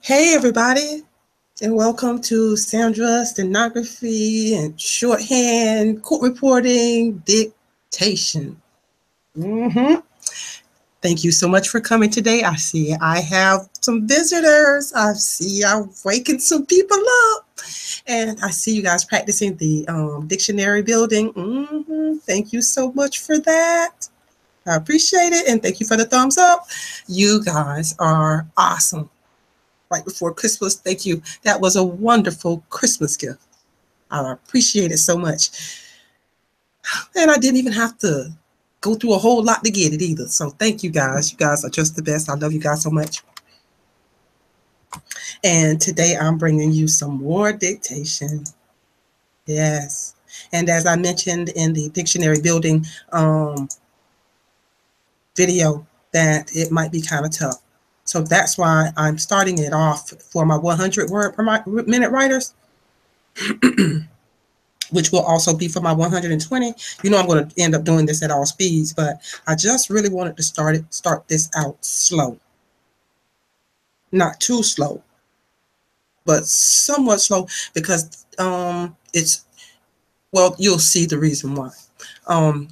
Hey, everybody, and welcome to Sandra's Stenography and Shorthand Court Reporting Dictation. Thank you so much for coming today. I see I have some visitors. I see I'm waking some people up. And I see you guys practicing the dictionary building. Thank you so much for that. I appreciate it. And thank you for the thumbs up. You guys are awesome. Right before Christmas. Thank you. That was a wonderful Christmas gift. I appreciate it so much. And I didn't even have to go through a whole lot to get it either. So thank you guys. You guys are just the best. I love you guys so much. And today I'm bringing you some more dictation. Yes. And as I mentioned in the dictionary building video, that it might be kind of tough. So that's why I'm starting it off for my 100 word per minute writers. Which will also be for my 120. You know, I'm going to end up doing this at all speeds, but I just really wanted to start this out slow. Not too slow, but somewhat slow because it's, well, you'll see the reason why.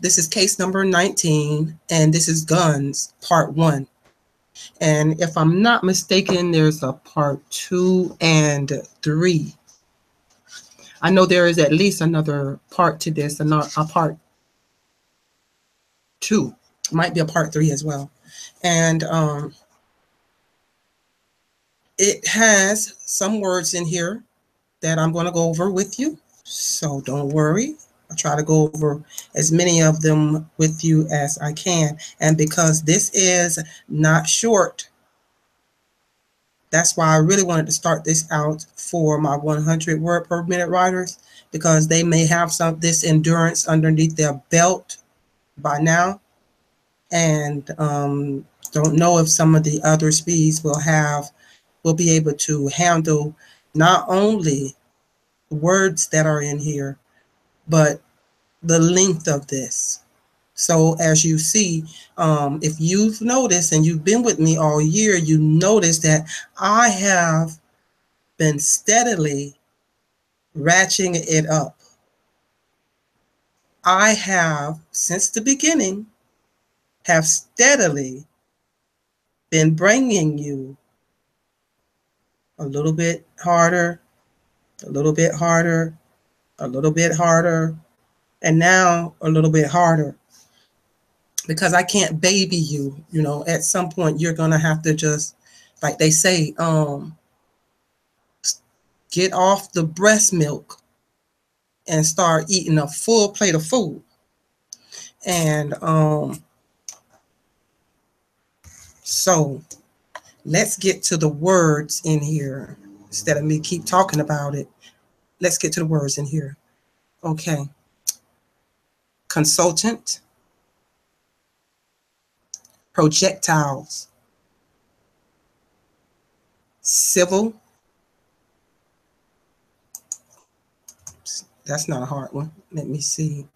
This is case number 19, and this is guns, part 1. And if I'm not mistaken, there's a part 2 and 3. I know there is at least another part to this, a part 2. Might be a part 3 as well. And it has some words in here that I'm going to go over with you. So don't worry. I'll try to go over as many of them with you as I can. And because this is not short, that's why I really wanted to start this out for my 100 word per minute writers, because they may have this endurance underneath their belt by now. And don't know if some of the other speeds will be able to handle not only words that are in here, but the length of this. So as you see, if you've noticed and you've been with me all year, you notice that I have been steadily ratcheting it up. I have, since the beginning, have steadily been bringing you a little bit harder, a little bit harder, a little bit harder, and now a little bit harder. Because I can't baby you, you know, at some point you're going to have to just, like they say, get off the breast milk and start eating a full plate of food. And so let's get to the words in here. Instead of me keep talking about it, let's get to the words in here. Okay. Consultant, projectiles, civil. That's not a hard one. Let me see.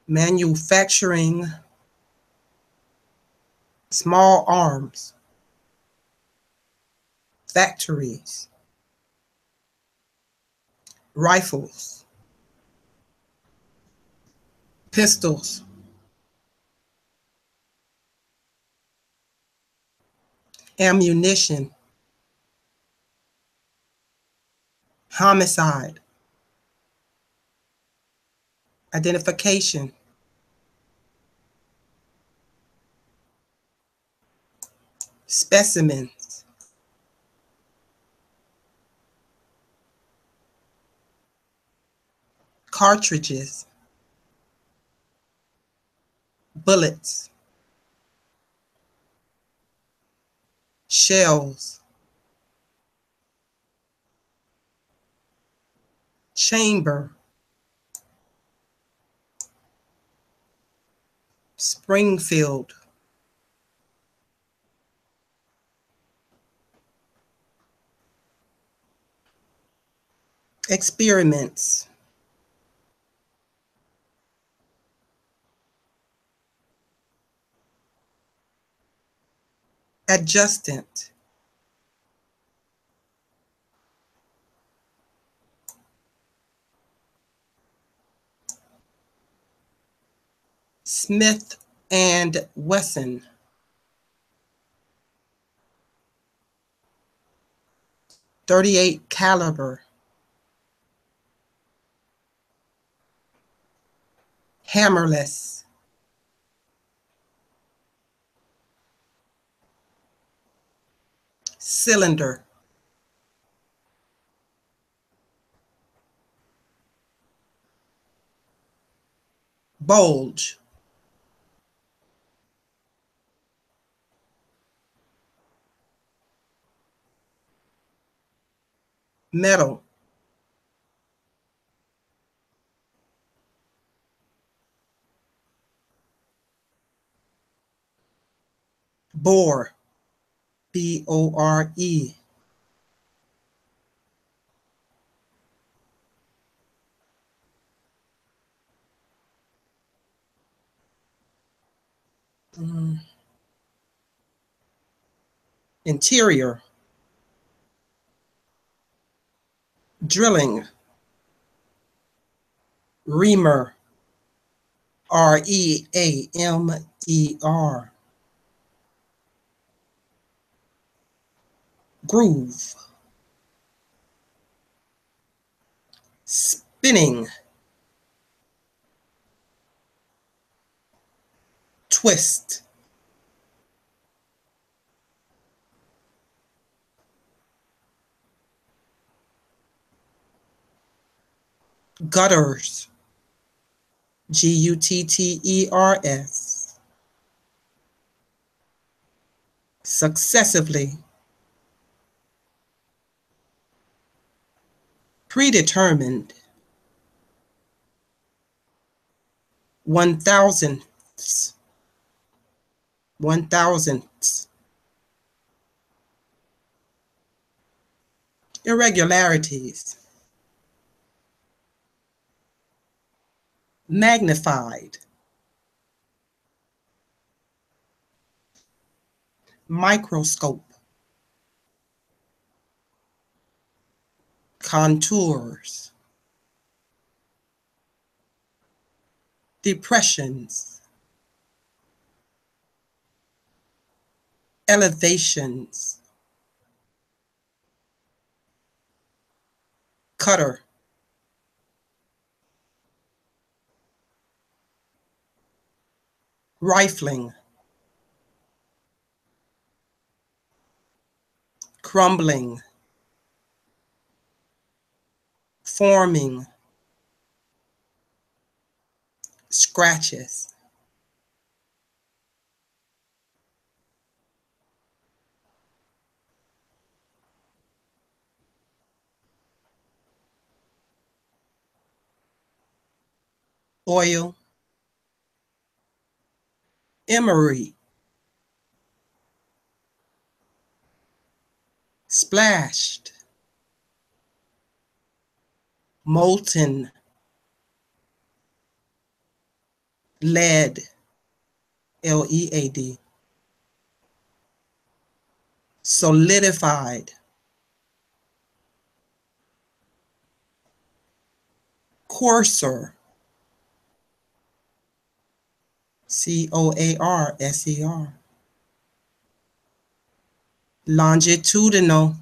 Manufacturing, small arms, factories, rifles, pistols, ammunition, homicide, identification, specimens, cartridges, bullets, shells, chamber, Springfield, experiments, adjustant, Smith and Wesson, .38 caliber, hammerless, cylinder, bulge, metal, bore, B-O-R-E, interior, drilling, reamer, R-E-A-M-E-R, groove, spinning, twist, gutters, G-U-T-T-E-R-S, successively, predetermined, one thousandths, one thousandths, irregularities, magnified, microscope, contours, depressions, elevations, cutter, rifling, crumbling, forming, scratches, oil, emery, splashed, molten, lead, L-E-A-D, solidified, coarser, C-O-A-R-S-E-R, longitudinal,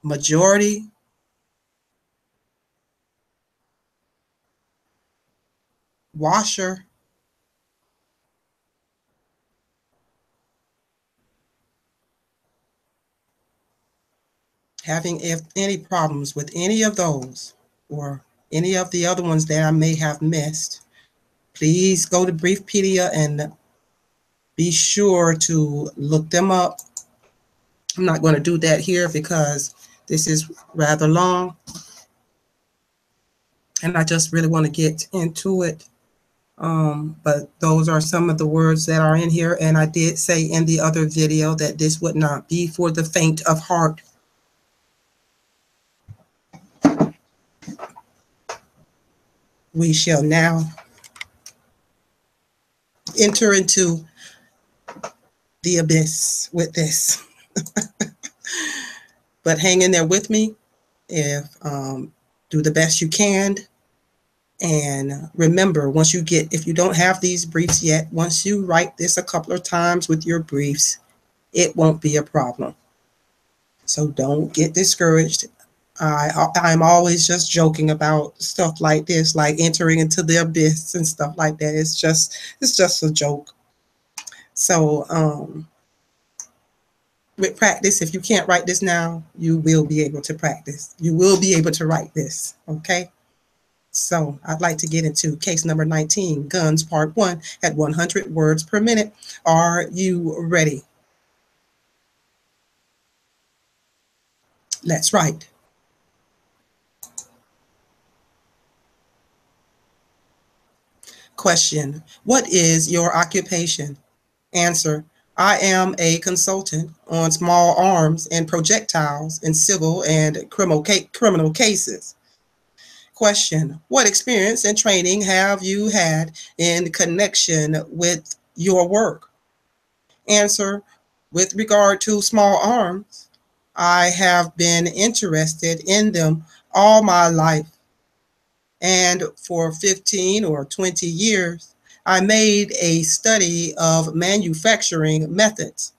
majority, washer, having any problems with any of those or any of the other ones that I may have missed, please go to Briefpedia and be sure to look them up. I'm not going to do that here because this is rather long and I just really want to get into it. But those are some of the words that are in here, and I did say in the other video that this would not be for the faint of heart. We shall now enter into the abyss with this. But hang in there with me. If do the best you can. And remember, if you don't have these briefs yet, once you write this a couple of times with your briefs, it won't be a problem. So don't get discouraged. I'm always just joking about stuff like this, like entering into the abyss and stuff like that. It's just a joke. So with practice, if you can't write this now, you will be able to practice. You will be able to write this, okay? So I'd like to get into case number 19, guns part 1 at 100 words per minute. Are you ready? Let's write. Question, what is your occupation? Answer, I am a consultant on small arms and projectiles in civil and criminal cases. Question, what experience and training have you had in connection with your work? Answer, with regard to small arms, I have been interested in them all my life. And for 15 or 20 years, I made a study of manufacturing methods.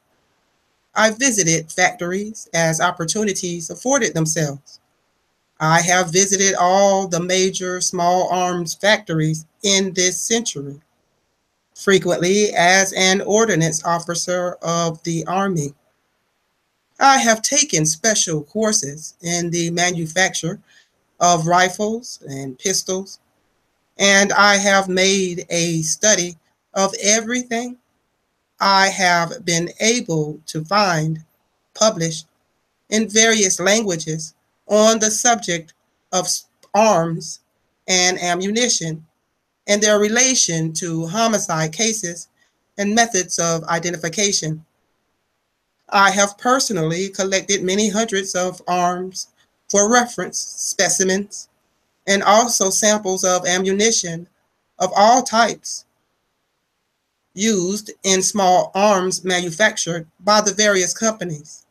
I visited factories as opportunities afforded themselves. I have visited all the major small arms factories in this century, frequently as an ordnance officer of the Army. I have taken special courses in the manufacture of rifles and pistols, and I have made a study of everything I have been able to find published in various languages on the subject of arms and ammunition and their relation to homicide cases and methods of identification. I have personally collected many hundreds of arms for reference specimens and also samples of ammunition of all types used in small arms manufactured by the various companies.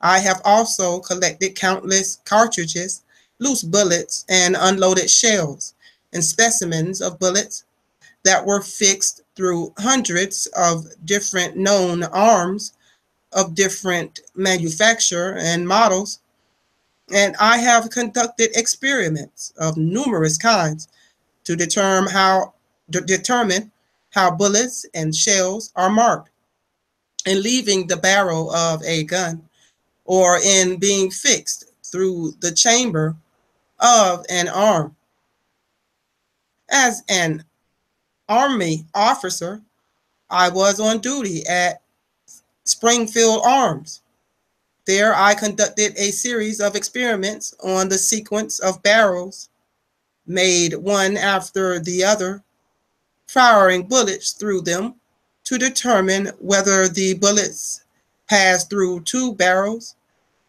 I have also collected countless cartridges, loose bullets, and unloaded shells, and specimens of bullets that were fixed through hundreds of different known arms of different manufacture and models. And I have conducted experiments of numerous kinds to determine how bullets and shells are marked in leaving the barrel of a gun or in being fixed through the chamber of an arm. As an Army officer, I was on duty at Springfield Arms. There I conducted a series of experiments on the sequence of barrels made one after the other, firing bullets through them to determine whether the bullets passed through two barrels,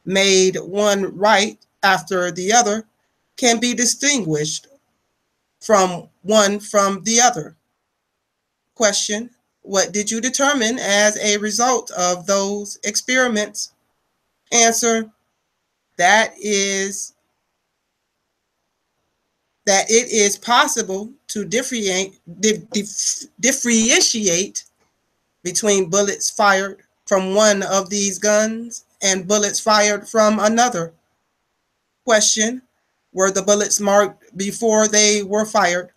made one right after the other, can be distinguished from one from the other. Question, what did you determine as a result of those experiments? Answer, that it is possible to differentiate between bullets fired from one of these guns and bullets fired from another. Question, were the bullets marked before they were fired?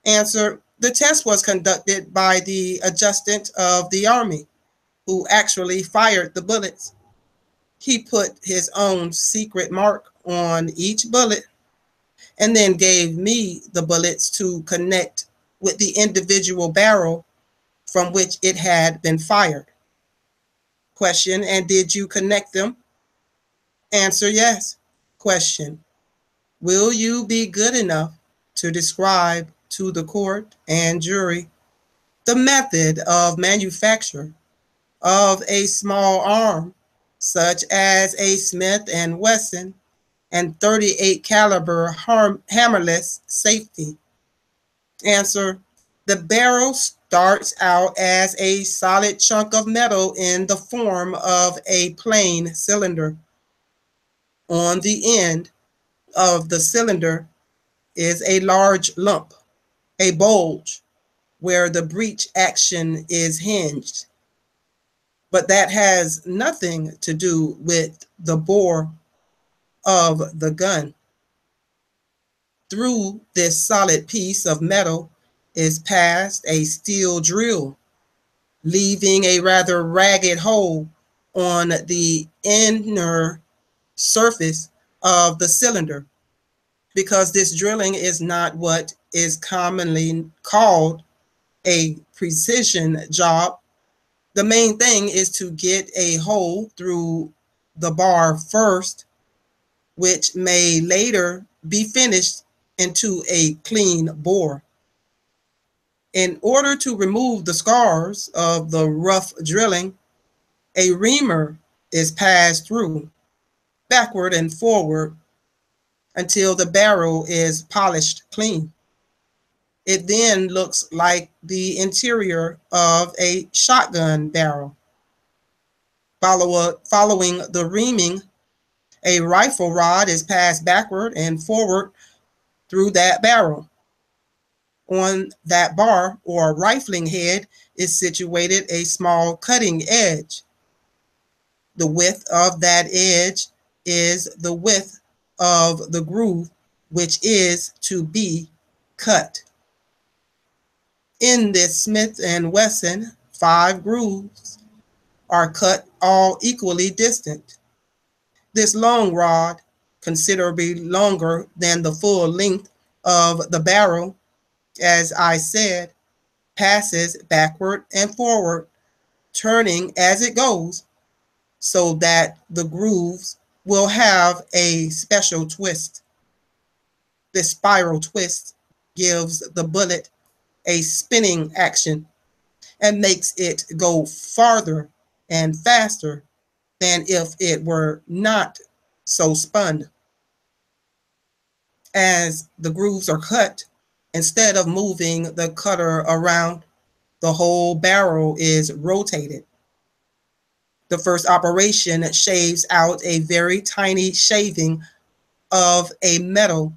Answer, the test was conducted by the adjutant of the Army, who actually fired the bullets. He put his own secret mark on each bullet and then gave me the bullets to connect with the individual barrel from which it had been fired. Question, and did you connect them? Answer, yes. Question, will you be good enough to describe to the court and jury the method of manufacture of a small arm, such as a Smith & Wesson and .38 caliber hammerless safety? Answer, The barrel starts out as a solid chunk of metal in the form of a plain cylinder. On the end of the cylinder is a large lump, a bulge, where the breech action is hinged. But that has nothing to do with the bore of the gun. Through this solid piece of metal is passed a steel drill, leaving a rather ragged hole on the inner surface of the cylinder. Because this drilling is not what is commonly called a precision job, the main thing is to get a hole through the bar first, which may later be finished into a clean bore. In order to remove the scars of the rough drilling, a reamer is passed through, backward and forward, until the barrel is polished clean. It then looks like the interior of a shotgun barrel. Following the reaming, a rifle rod is passed backward and forward through that barrel. On that bar or rifling head is situated a small cutting edge. The width of that edge is the width of the groove which is to be cut. In this Smith & Wesson, 5 grooves are cut all equally distant. This long rod, considerably longer than the full length of the barrel, as I said, passes backward and forward, turning as it goes, so that the grooves will have a special twist. This spiral twist gives the bullet a spinning action and makes it go farther and faster than if it were not so spun. As the grooves are cut, instead of moving the cutter around, the whole barrel is rotated. The first operation shaves out a very tiny shaving of a metal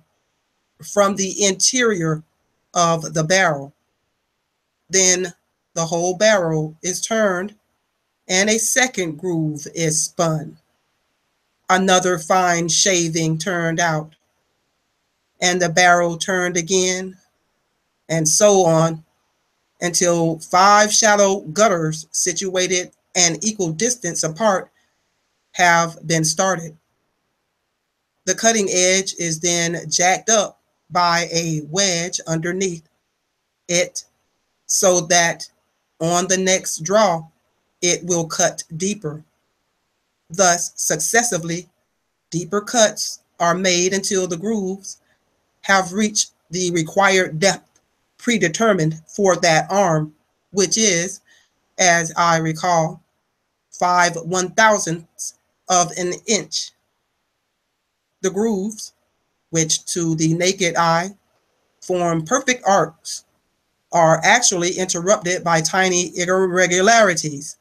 from the interior of the barrel. Then the whole barrel is turned and a second groove is spun. Another fine shaving turned out, and the barrel turned again, and so on, until 5 shallow gutters situated an equal distance apart have been started. The cutting edge is then jacked up by a wedge underneath it, so that on the next draw it will cut deeper. Thus, successively, deeper cuts are made until the grooves have reached the required depth predetermined for that arm, which is, as I recall, 5/1000ths of an inch. The grooves, which to the naked eye form perfect arcs, are actually interrupted by tiny irregularities,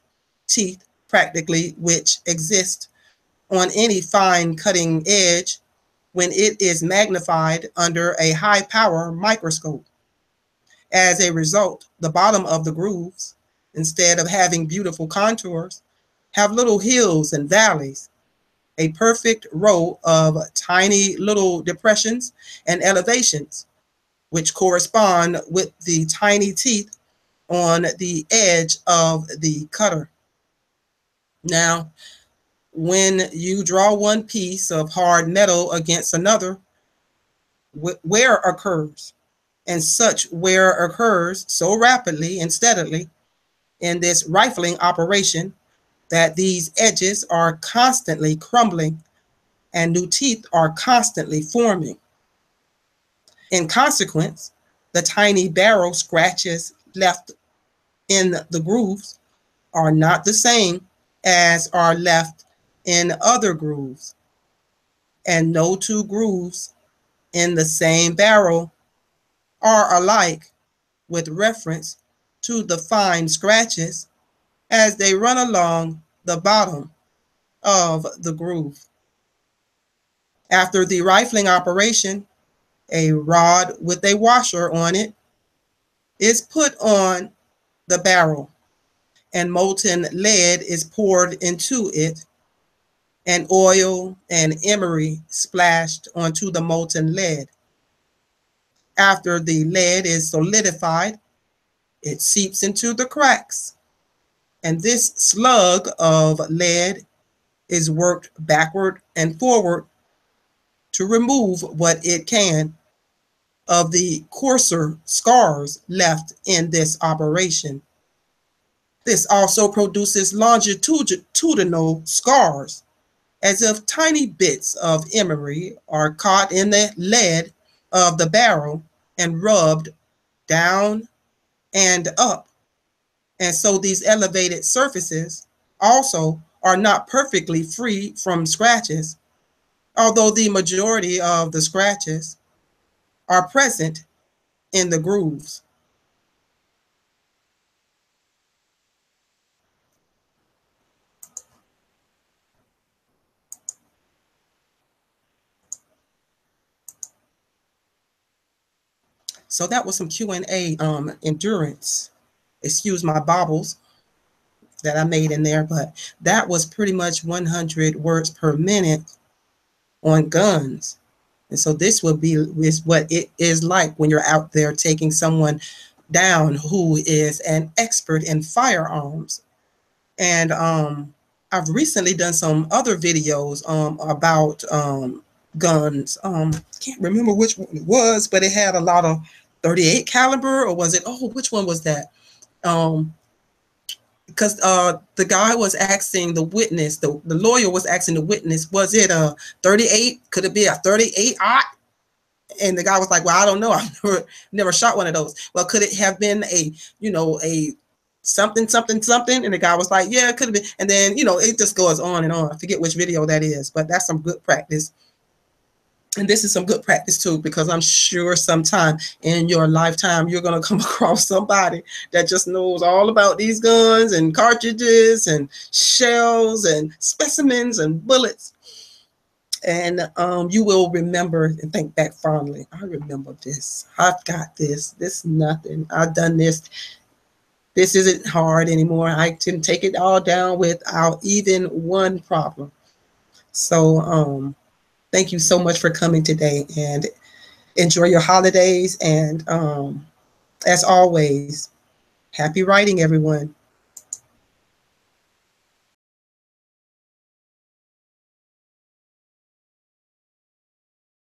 teeth practically, which exist on any fine cutting edge when it is magnified under a high-power microscope. As a result, the bottom of the grooves, instead of having beautiful contours, have little hills and valleys, a perfect row of tiny little depressions and elevations, which correspond with the tiny teeth on the edge of the cutter. Now, when you draw one piece of hard metal against another, wear occurs, and such wear occurs so rapidly and steadily in this rifling operation that these edges are constantly crumbling and new teeth are constantly forming. In consequence, the tiny barrel scratches left in the grooves are not the same as are left in other grooves, and no 2 grooves in the same barrel are alike with reference to the fine scratches as they run along the bottom of the groove. After the rifling operation, a rod with a washer on it is put on the barrel, and molten lead is poured into it, and oil and emery splashed onto the molten lead. After the lead is solidified, it seeps into the cracks, and this slug of lead is worked backward and forward to remove what it can of the coarser scars left in this operation. This also produces longitudinal scars, as if tiny bits of emery are caught in the lead of the barrel and rubbed down and up. And so these elevated surfaces also are not perfectly free from scratches, although the majority of the scratches are present in the grooves. So that was some Q&A endurance. Excuse my bobbles that I made in there, but that was pretty much 100 words per minute on guns. And so this will be is what it is like when you're out there taking someone down who is an expert in firearms. And I've recently done some other videos about guns. Can't remember which one it was, but it had a lot of 38 caliber, or was it? Oh, which one was that? Because the guy was asking the witness, the lawyer was asking the witness, was it a 38? Could it be a 38-aught? And the guy was like, well, I don't know. I've never shot one of those. Well, could it have been a something, something, something? And the guy was like, yeah, it could have been. And then, it just goes on and on. I forget which video that is, but that's some good practice. And this is some good practice too, because I'm sure sometime in your lifetime, you're going to come across somebody that just knows all about these guns and cartridges and shells and specimens and bullets. And you will remember and think back fondly. I remember this. I've got this. This is nothing. I've done this. This isn't hard anymore. I can take it all down without even one problem. So thank you so much for coming today, and enjoy your holidays. And as always, happy writing, everyone.